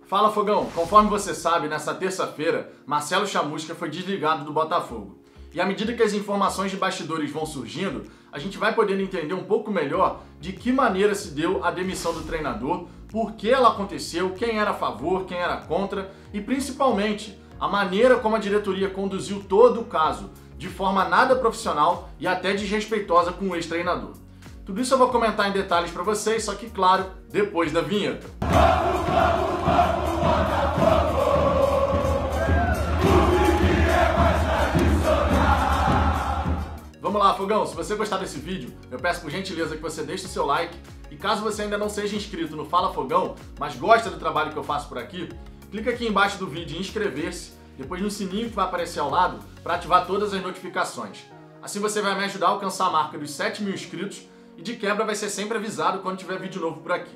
Fala, Fogão! Conforme você sabe, nessa terça-feira, Marcelo Chamusca foi desligado do Botafogo. E à medida que as informações de bastidores vão surgindo, a gente vai podendo entender um pouco melhor de que maneira se deu a demissão do treinador, por que ela aconteceu, quem era a favor, quem era contra e, principalmente, a maneira como a diretoria conduziu todo o caso, de forma nada profissional e até desrespeitosa com o ex-treinador. Tudo isso eu vou comentar em detalhes para vocês, só que, claro, depois da vinheta. Vamos lá, Fogão, se você gostar desse vídeo, eu peço por gentileza que você deixe o seu like e caso você ainda não seja inscrito no Fala Fogão, mas gosta do trabalho que eu faço por aqui, clica aqui embaixo do vídeo em inscrever-se, depois no sininho que vai aparecer ao lado para ativar todas as notificações. Assim você vai me ajudar a alcançar a marca dos 7.000 inscritos e de quebra vai ser sempre avisado quando tiver vídeo novo por aqui.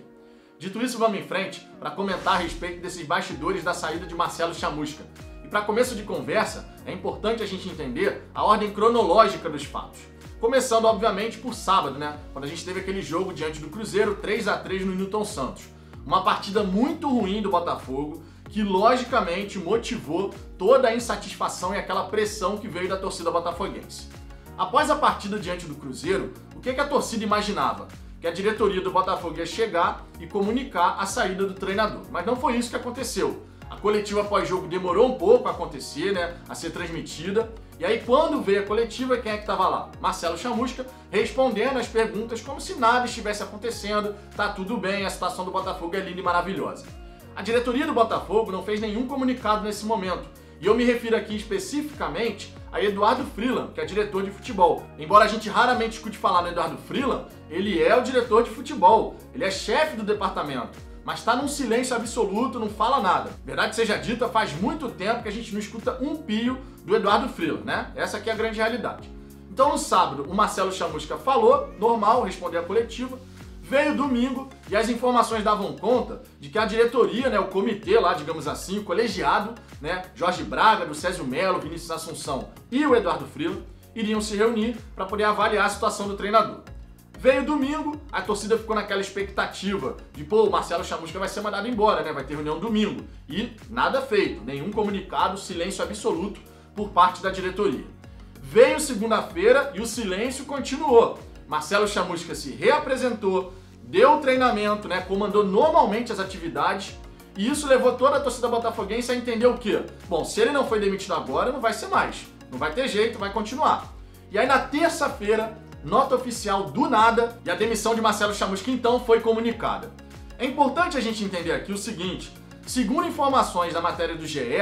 Dito isso, vamos em frente para comentar a respeito desses bastidores da saída de Marcelo Chamusca. E para começo de conversa, é importante a gente entender a ordem cronológica dos fatos. Começando, obviamente, por sábado, quando a gente teve aquele jogo diante do Cruzeiro, 3-3 no Newton Santos. Uma partida muito ruim do Botafogo, que logicamente motivou toda a insatisfação e aquela pressão que veio da torcida botafoguense. Após a partida diante do Cruzeiro, o que a torcida imaginava? Que a diretoria do Botafogo ia chegar e comunicar a saída do treinador. Mas não foi isso que aconteceu. A coletiva pós-jogo demorou um pouco a acontecer, a ser transmitida. E aí quando veio a coletiva, quem é que estava lá? Marcelo Chamusca, respondendo as perguntas como se nada estivesse acontecendo, tá tudo bem, a situação do Botafogo é linda e maravilhosa. A diretoria do Botafogo não fez nenhum comunicado nesse momento. E eu me refiro aqui especificamente a Eduardo Freeland, que é diretor de futebol. Embora a gente raramente escute falar no Eduardo Freeland, ele é o diretor de futebol, ele é chefe do departamento, mas está num silêncio absoluto, não fala nada. Verdade seja dita, faz muito tempo que a gente não escuta um pio do Eduardo Freeland, Essa aqui é a grande realidade. Então no sábado o Marcelo Chamusca falou, normal, respondeu a coletiva. Veio domingo e as informações davam conta de que a diretoria, o comitê lá, digamos assim, o colegiado, Jorge Braga, do Césio Melo, Vinícius Assunção e o Eduardo Freeland, iriam se reunir para poder avaliar a situação do treinador. Veio domingo, a torcida ficou naquela expectativa de, o Marcelo Chamusca vai ser mandado embora, vai ter reunião domingo. E nada feito, nenhum comunicado, silêncio absoluto por parte da diretoria. Veio segunda-feira e o silêncio continuou. Marcelo Chamusca se reapresentou, deu o treinamento, comandou normalmente as atividades e isso levou toda a torcida botafoguense a entender o quê? Bom, se ele não foi demitido agora, não vai ser mais. Não vai ter jeito, vai continuar. E aí na terça-feira, nota oficial do nada e a demissão de Marcelo Chamusca então foi comunicada. É importante a gente entender aqui o seguinte, segundo informações da matéria do GE,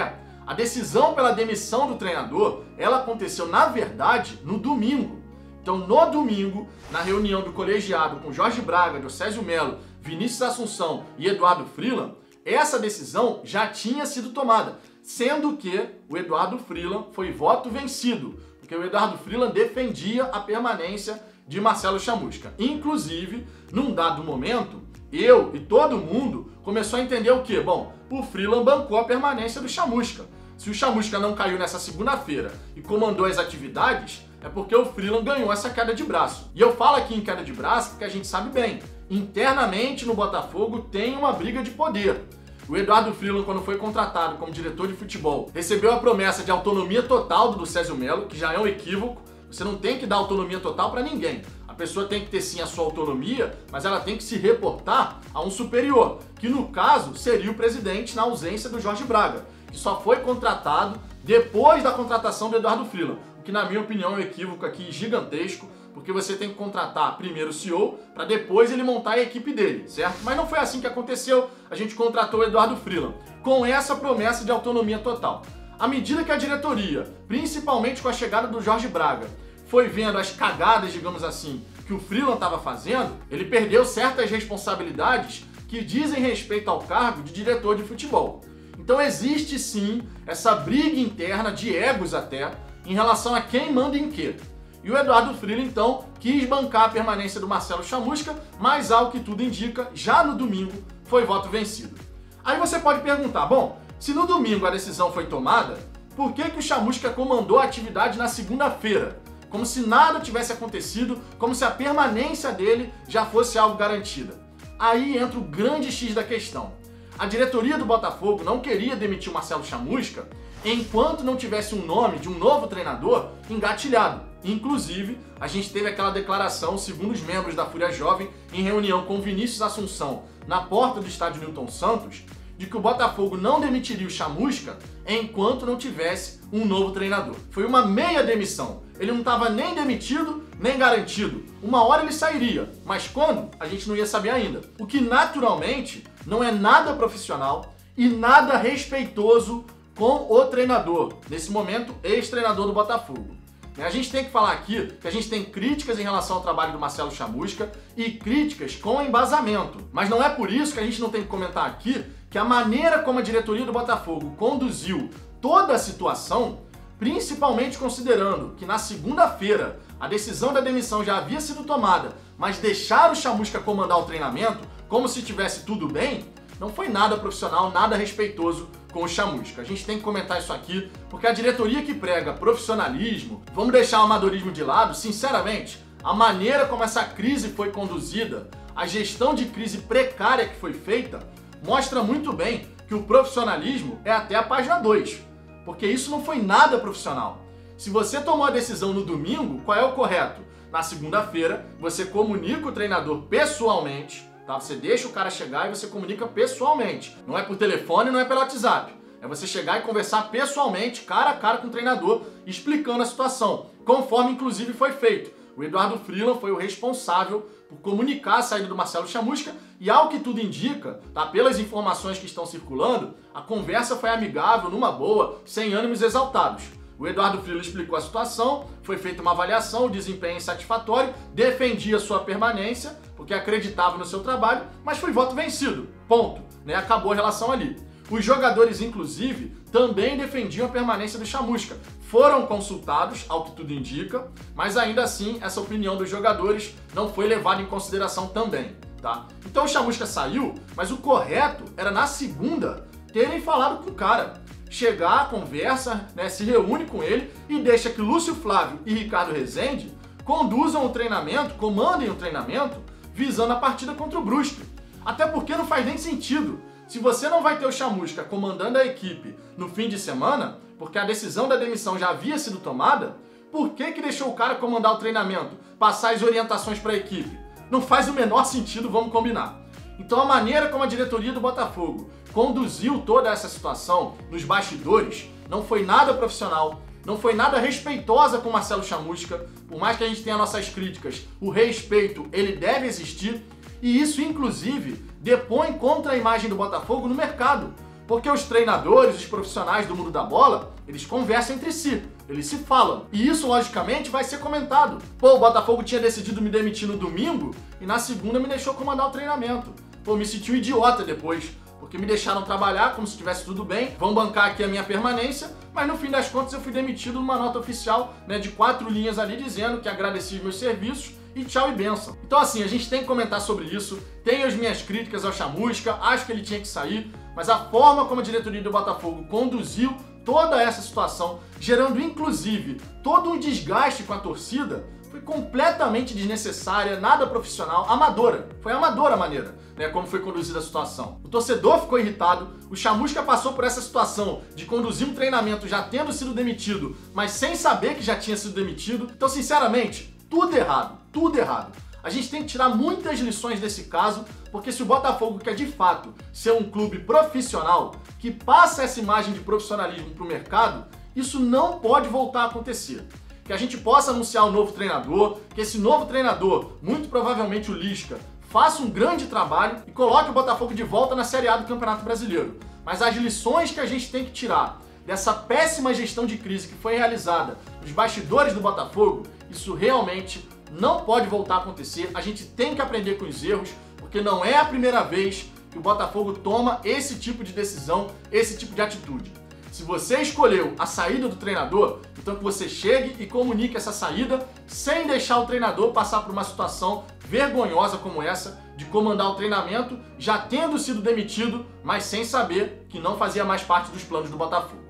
a decisão pela demissão do treinador, ela aconteceu na verdade no domingo. Então, no domingo, na reunião do colegiado com Jorge Braga, Césio Melo, Vinícius Assunção e Eduardo Freeland, essa decisão já tinha sido tomada, sendo que o Eduardo Freeland foi voto vencido, porque o Eduardo Freeland defendia a permanência de Marcelo Chamusca. Inclusive, num dado momento, eu e todo mundo começou a entender o quê? Bom, o Freeland bancou a permanência do Chamusca. Se o Chamusca não caiu nessa segunda-feira e comandou as atividades, é porque o Freeland ganhou essa queda de braço. E eu falo aqui em queda de braço porque a gente sabe bem, internamente no Botafogo tem uma briga de poder. O Eduardo Freeland, quando foi contratado como diretor de futebol, recebeu a promessa de autonomia total do Césio Melo, que já é um equívoco. Você não tem que dar autonomia total para ninguém. A pessoa tem que ter sim a sua autonomia, mas ela tem que se reportar a um superior, que no caso seria o presidente na ausência do Jorge Braga, que só foi contratado depois da contratação do Eduardo Freeland. Que na minha opinião é um equívoco aqui gigantesco, porque você tem que contratar primeiro o CEO para depois ele montar a equipe dele, certo? Mas não foi assim que aconteceu, a gente contratou o Eduardo Freeland, com essa promessa de autonomia total. À medida que a diretoria, principalmente com a chegada do Jorge Braga, foi vendo as cagadas, digamos assim, que o Freeland estava fazendo, ele perdeu certas responsabilidades que dizem respeito ao cargo de diretor de futebol. Então existe sim essa briga interna de egos até, em relação a quem manda em quê. E o Eduardo Freeland, então, quis bancar a permanência do Marcelo Chamusca, mas, ao que tudo indica, já no domingo foi voto vencido. Aí você pode perguntar, bom, se no domingo a decisão foi tomada, por que o Chamusca comandou a atividade na segunda-feira? Como se nada tivesse acontecido, como se a permanência dele já fosse algo garantida. Aí entra o grande X da questão. A diretoria do Botafogo não queria demitir o Marcelo Chamusca enquanto não tivesse um nome de um novo treinador engatilhado. Inclusive, a gente teve aquela declaração, segundo os membros da Fúria Jovem, em reunião com Vinícius Assunção na porta do estádio Newton Santos, de que o Botafogo não demitiria o Chamusca enquanto não tivesse um novo treinador. Foi uma meia demissão. Ele não estava nem demitido, nem garantido. Uma hora ele sairia, mas quando? A gente não ia saber ainda. O que naturalmente não é nada profissional e nada respeitoso com o treinador, nesse momento, ex-treinador do Botafogo. A gente tem que falar aqui que a gente tem críticas em relação ao trabalho do Marcelo Chamusca e críticas com embasamento. Mas não é por isso que a gente não tem que comentar aqui que a maneira como a diretoria do Botafogo conduziu toda a situação, principalmente considerando que na segunda-feira a decisão da demissão já havia sido tomada, mas deixaram o Chamusca comandar o treinamento como se tivesse tudo bem, não foi nada profissional, nada respeitoso com o Chamusca. A gente tem que comentar isso aqui, porque a diretoria que prega profissionalismo, vamos deixar o amadorismo de lado, sinceramente, a maneira como essa crise foi conduzida, a gestão de crise precária que foi feita, mostra muito bem que o profissionalismo é até a página 2, porque isso não foi nada profissional. Se você tomou a decisão no domingo, qual é o correto? Na segunda-feira, você comunica o treinador pessoalmente, tá? Você deixa o cara chegar e você comunica pessoalmente. Não é por telefone, não é pelo WhatsApp. É você chegar e conversar pessoalmente, cara a cara com o treinador, explicando a situação, conforme inclusive foi feito. O Eduardo Freeland foi o responsável por comunicar a saída do Marcelo Chamusca e, ao que tudo indica, tá, pelas informações que estão circulando, a conversa foi amigável, numa boa, sem ânimos exaltados. O Eduardo Freeland explicou a situação, foi feita uma avaliação, o desempenho insatisfatório, defendia sua permanência, porque acreditava no seu trabalho, mas foi voto vencido. Ponto. Né? Acabou a relação ali. Os jogadores, inclusive, também defendiam a permanência do Chamusca. Foram consultados, ao que tudo indica, mas ainda assim essa opinião dos jogadores não foi levada em consideração também. Tá? Então o Chamusca saiu, mas o correto era na segunda terem falado com o cara. Chegar, conversa, né, se reúne com ele e deixa que Lúcio Flávio e Ricardo Rezende conduzam o treinamento, comandem o treinamento, visando a partida contra o Brusque. Até porque não faz nem sentido. Se você não vai ter o Chamusca comandando a equipe no fim de semana, porque a decisão da demissão já havia sido tomada, por que deixou o cara comandar o treinamento, passar as orientações para a equipe? Não faz o menor sentido, vamos combinar. Então a maneira como a diretoria do Botafogo conduziu toda essa situação nos bastidores não foi nada profissional, não foi nada respeitosa com o Marcelo Chamusca. Por mais que a gente tenha nossas críticas, o respeito ele deve existir e isso inclusive depõe contra a imagem do Botafogo no mercado, porque os treinadores, os profissionais do mundo da bola, eles conversam entre si, eles se falam e isso logicamente vai ser comentado. Pô, o Botafogo tinha decidido me demitir no domingo e na segunda me deixou comandar o treinamento. Pô, me senti um idiota depois, porque me deixaram trabalhar como se estivesse tudo bem, vão bancar aqui a minha permanência, mas no fim das contas eu fui demitido numa nota oficial, né, de 4 linhas ali dizendo que agradeci os meus serviços e tchau e benção. Então assim, a gente tem que comentar sobre isso, tenho as minhas críticas ao Chamusca, acho que ele tinha que sair, mas a forma como a diretoria do Botafogo conduziu toda essa situação, gerando inclusive todo um desgaste com a torcida, foi completamente desnecessária, nada profissional, amadora. Foi amadora a maneira, né, como foi conduzida a situação. O torcedor ficou irritado, o Chamusca passou por essa situação de conduzir um treinamento já tendo sido demitido, mas sem saber que já tinha sido demitido. Então, sinceramente, tudo errado, tudo errado. A gente tem que tirar muitas lições desse caso, porque se o Botafogo quer de fato ser um clube profissional, que passa essa imagem de profissionalismo para o mercado, isso não pode voltar a acontecer. Que a gente possa anunciar um novo treinador, que esse novo treinador, muito provavelmente o Lisca, faça um grande trabalho e coloque o Botafogo de volta na Série A do Campeonato Brasileiro. Mas as lições que a gente tem que tirar dessa péssima gestão de crise que foi realizada nos bastidores do Botafogo, isso realmente não pode voltar a acontecer. A gente tem que aprender com os erros, porque não é a primeira vez que o Botafogo toma esse tipo de decisão, esse tipo de atitude. Se você escolheu a saída do treinador, então que você chegue e comunique essa saída sem deixar o treinador passar por uma situação vergonhosa como essa, de comandar o treinamento já tendo sido demitido, mas sem saber que não fazia mais parte dos planos do Botafogo.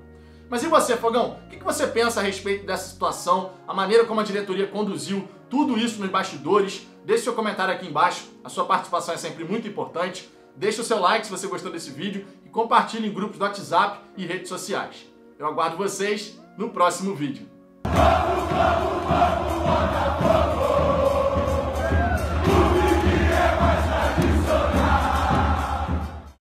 Mas e você, Fogão? O que você pensa a respeito dessa situação, a maneira como a diretoria conduziu tudo isso nos bastidores? Deixe seu comentário aqui embaixo, a sua participação é sempre muito importante. deixa o seu like se você gostou desse vídeo e compartilhe em grupos do WhatsApp e redes sociais. Eu aguardo vocês no próximo vídeo.